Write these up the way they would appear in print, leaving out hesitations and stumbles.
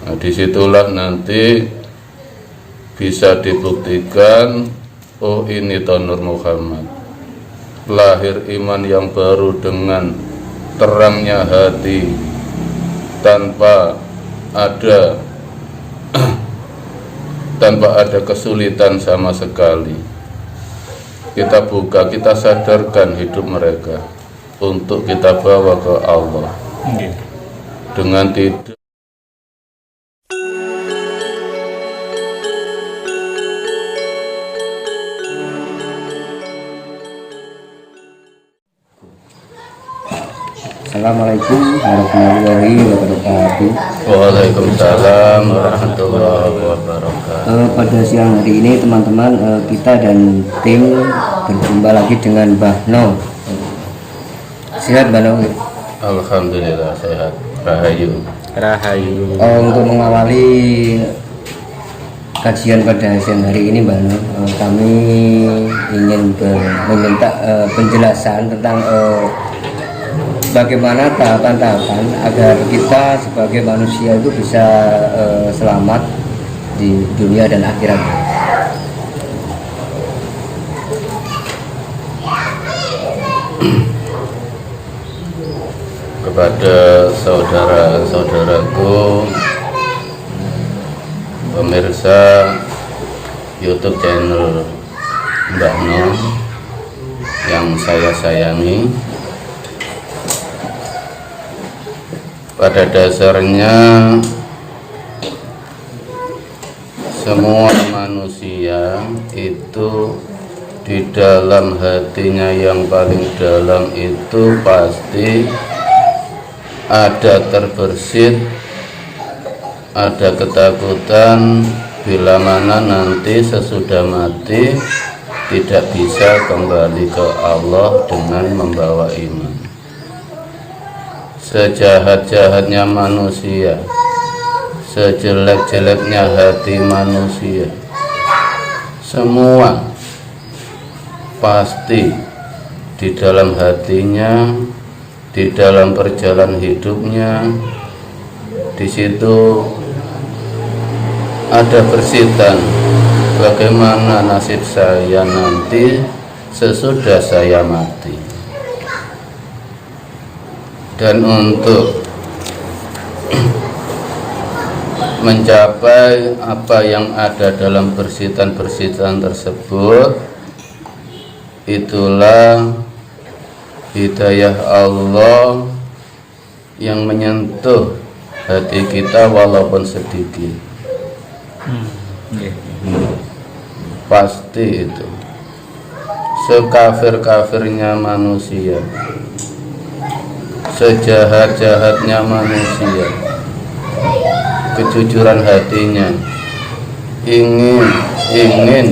Nah, disitulah nanti bisa dibuktikan, oh ini Nur Muhammad, lahir iman yang baru dengan terangnya hati, tanpa ada kesulitan sama sekali. Kita buka, kita sadarkan hidup mereka untuk kita bawa ke Allah dengan tidak. Assalamualaikum warahmatullahi wabarakatuh. Waalaikumsalam warahmatullahi wabarakatuh. Pada siang hari ini teman-teman, kita dan tim berjumpa lagi dengan Mbah No. Sehat Mbah No? Alhamdulillah sehat. Rahayu. Untuk mengawali kajian pada siang hari ini Mbah No, kami ingin meminta penjelasan tentang bagaimana tahapan-tahapan agar kita sebagai manusia itu bisa selamat di dunia dan akhirat. Kepada saudara-saudaraku pemirsa YouTube channel Mbah No yang saya sayangi, pada dasarnya semua manusia itu di dalam hatinya yang paling dalam itu pasti ada terbersit, ada ketakutan bila mana nanti sesudah mati tidak bisa kembali ke Allah dengan membawa iman. Sejahat-jahatnya manusia, sejelek-jeleknya hati manusia, semua pasti di dalam hatinya, di dalam perjalanan hidupnya, di situ ada persitan, bagaimana nasib saya nanti sesudah saya mati. Dan untuk mencapai apa yang ada dalam persitan-persitan tersebut, itulah hidayah Allah yang menyentuh hati kita walaupun sedikit. Pasti itu. Sekafir-kafirnya manusia, sejahat-jahatnya manusia, kejujuran hatinya ingin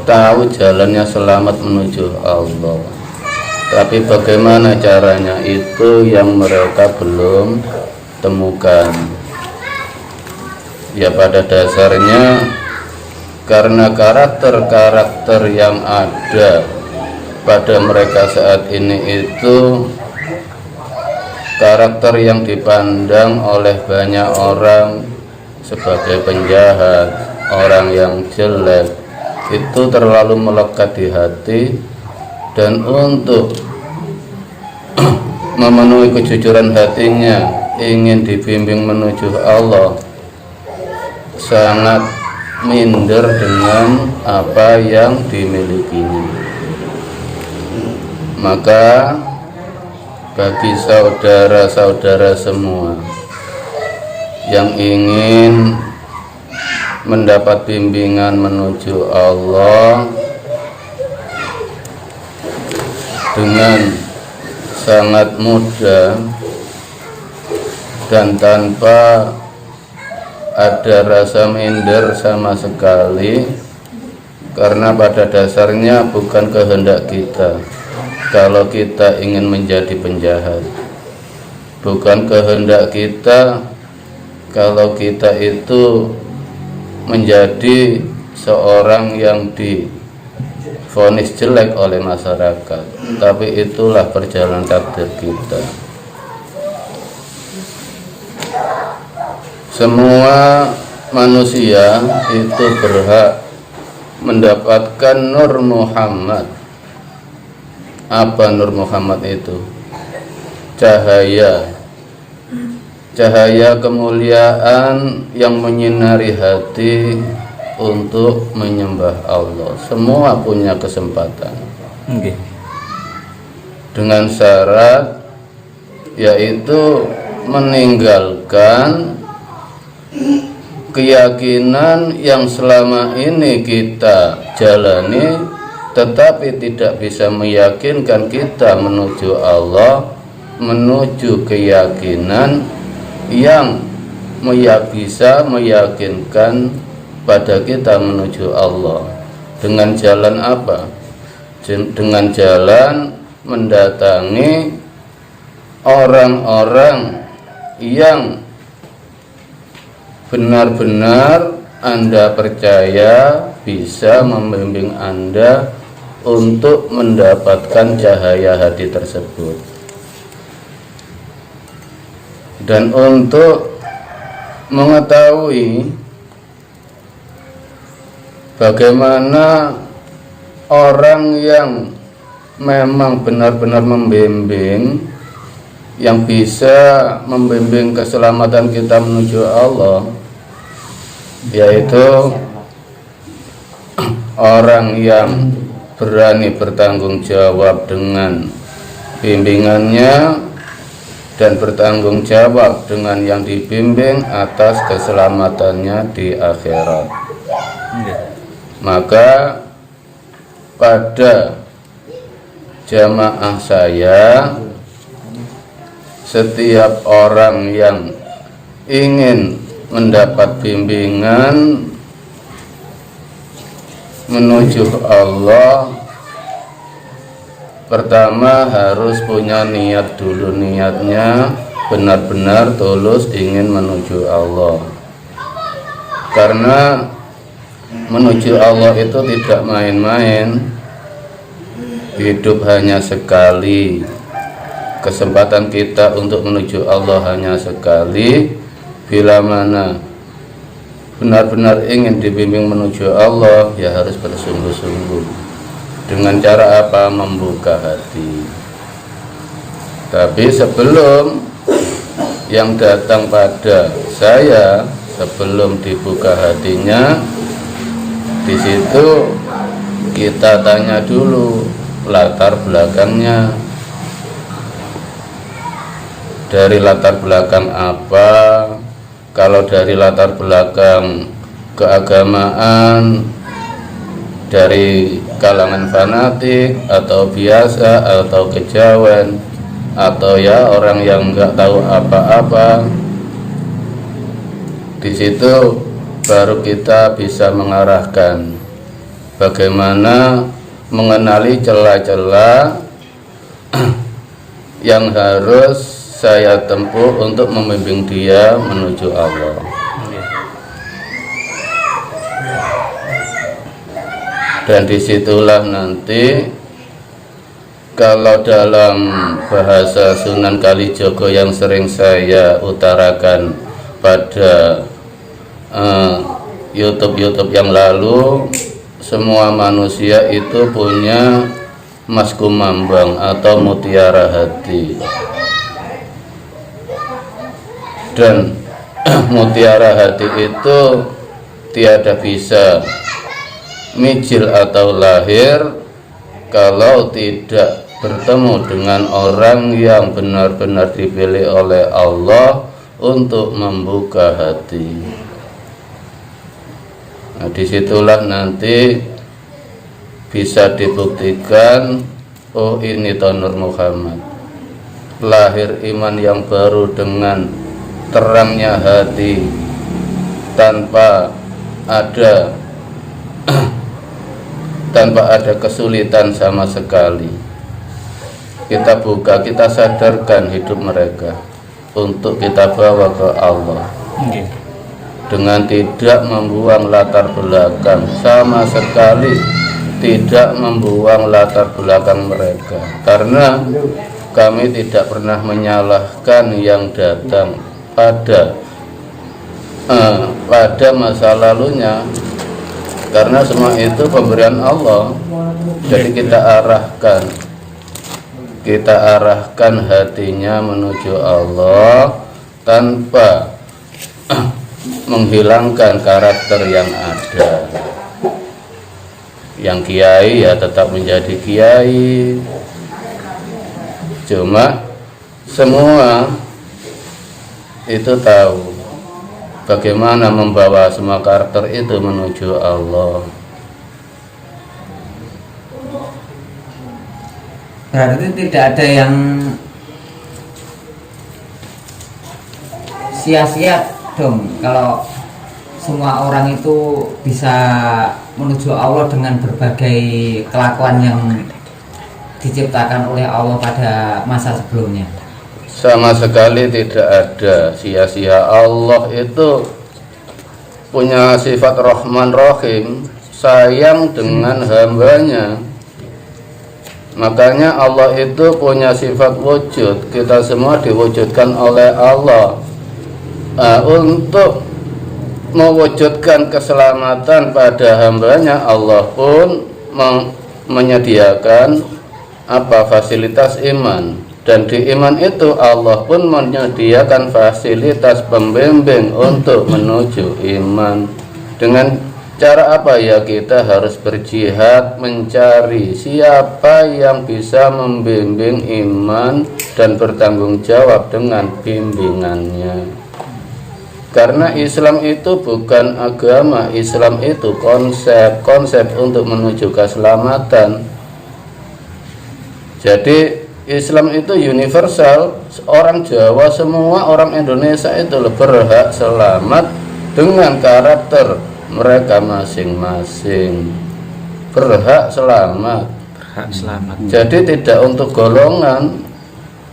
tahu jalannya selamat menuju Allah, tapi bagaimana caranya itu yang mereka belum temukan. Ya pada dasarnya karena karakter-karakter yang ada pada mereka saat ini itu karakter yang dipandang oleh banyak orang sebagai penjahat, orang yang jelek, itu terlalu melekat di hati. Dan untuk memenuhi kejujuran hatinya, ingin dibimbing menuju Allah, sangat minder dengan apa yang dimilikinya. Maka bagi saudara-saudara semua yang ingin mendapat bimbingan menuju Allah dengan sangat mudah dan tanpa ada rasa minder sama sekali, karena pada dasarnya bukan kehendak kita kalau kita ingin menjadi penjahat, bukan kehendak kita kalau kita itu menjadi seorang yang divonis jelek oleh masyarakat, tapi itulah perjalanan takdir kita. semua manusia itu berhak mendapatkan Nur Muhammad. Apa Nur Muhammad itu? Cahaya kemuliaan yang menyinari hati untuk menyembah Allah. Semua punya kesempatan. Dengan syarat yaitu meninggalkan keyakinan yang selama ini kita jalani, tetapi tidak bisa meyakinkan kita menuju Allah, menuju keyakinan yang bisa meyakinkan pada kita menuju Allah. Dengan jalan apa? Dengan jalan mendatangi orang-orang yang benar-benar Anda percaya bisa membimbing Anda untuk mendapatkan cahaya hati tersebut. Dan untuk mengetahui bagaimana orang yang memang benar-benar membimbing, yang bisa membimbing keselamatan kita menuju Allah, yaitu orang yang berani bertanggung jawab dengan bimbingannya dan bertanggung jawab dengan yang dibimbing atas keselamatannya di akhirat. Maka pada jamaah saya, setiap orang yang ingin mendapat bimbingan menuju Allah, pertama harus punya niat dulu. Niatnya benar-benar tulus ingin menuju Allah, karena menuju Allah itu tidak main-main. Hidup hanya sekali, kesempatan kita untuk menuju Allah hanya sekali. Bila mana benar-benar ingin dibimbing menuju Allah, ya harus bersungguh-sungguh. Dengan cara apa? Membuka hati. Tapi sebelum yang datang pada saya, sebelum dibuka hatinya, di situ kita tanya dulu latar belakangnya. Dari latar belakang apa? Kalau dari latar belakang keagamaan, dari kalangan fanatik atau biasa atau kejawen, atau ya orang yang nggak tahu apa-apa, di situ baru kita bisa mengarahkan bagaimana mengenali celah-celah yang harus saya tempuh untuk membimbing dia menuju Allah. Dan disitulah nanti, kalau dalam bahasa Sunan Kalijogo yang sering saya utarakan pada YouTube yang lalu, semua manusia itu punya mas kumambang atau mutiara hati. Dan mutiara hati itu tiada bisa mijil atau lahir kalau tidak bertemu dengan orang yang benar-benar dipilih oleh Allah untuk membuka hati. Nah, disitulah nanti bisa dibuktikan, oh ini Nur Muhammad, lahir iman yang baru dengan terangnya hati, tanpa ada kesulitan sama sekali. Kita buka, kita sadarkan hidup mereka untuk kita bawa ke Allah. Dengan tidak membuang latar belakang, sama sekali tidak membuang latar belakang mereka, karena kami tidak pernah menyalahkan yang datang pada pada masa lalunya, karena semua itu pemberian Allah. Jadi kita arahkan hatinya menuju Allah tanpa menghilangkan karakter yang ada. Yang kiai ya tetap menjadi kiai, cuma semua itu tahu bagaimana membawa semua karakter itu menuju Allah. Berarti tidak ada yang sia-sia dong kalau semua orang itu bisa menuju Allah dengan berbagai kelakuan yang diciptakan oleh Allah pada masa sebelumnya. Sama sekali tidak ada sia-sia. Allah itu punya sifat Rahman Rahim, sayang dengan hambanya. Makanya Allah itu punya sifat wujud. Kita semua diwujudkan oleh Allah. Untuk mewujudkan keselamatan pada hambanya, Allah pun menyediakan fasilitas iman. Dan di iman itu Allah pun menyediakan fasilitas pembimbing untuk menuju iman. Dengan cara apa ya? Kita harus berjihad mencari siapa yang bisa membimbing iman dan bertanggung jawab dengan bimbingannya. Karena Islam itu bukan agama, Islam itu konsep untuk menuju keselamatan. Jadi Islam itu universal, orang Jawa semua, orang Indonesia itu berhak selamat dengan karakter mereka masing-masing. Berhak selamat. Jadi tidak untuk golongan.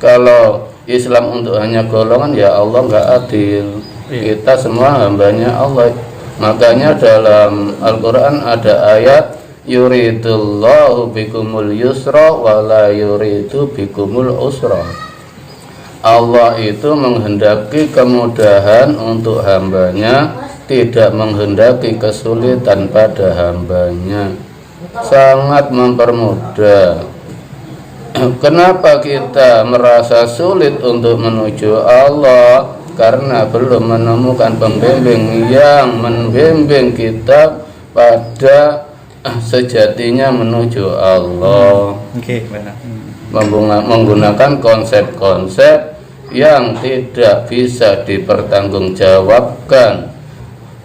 Kalau Islam untuk hanya golongan, ya Allah nggak adil. Kita semua hambanya Allah. Makanya dalam Al-Quran ada ayat, yuridullahu bikumul yusra wa la yuridu bikumul usra. Allah itu menghendaki kemudahan untuk hambanya, tidak menghendaki kesulitan pada hambanya. Sangat mempermudah. Kenapa kita merasa sulit untuk menuju Allah? Karena belum menemukan pembimbing yang membimbing kita pada sejatinya menuju Allah. Menggunakan konsep-konsep yang tidak bisa dipertanggungjawabkan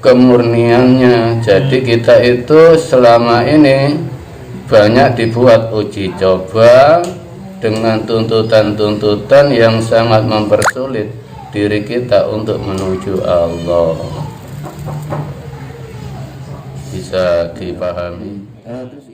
kemurniannya. Jadi kita itu selama ini banyak dibuat uji coba dengan tuntutan-tuntutan yang sangat mempersulit diri kita untuk menuju Allah. Bisa dipahami? Terus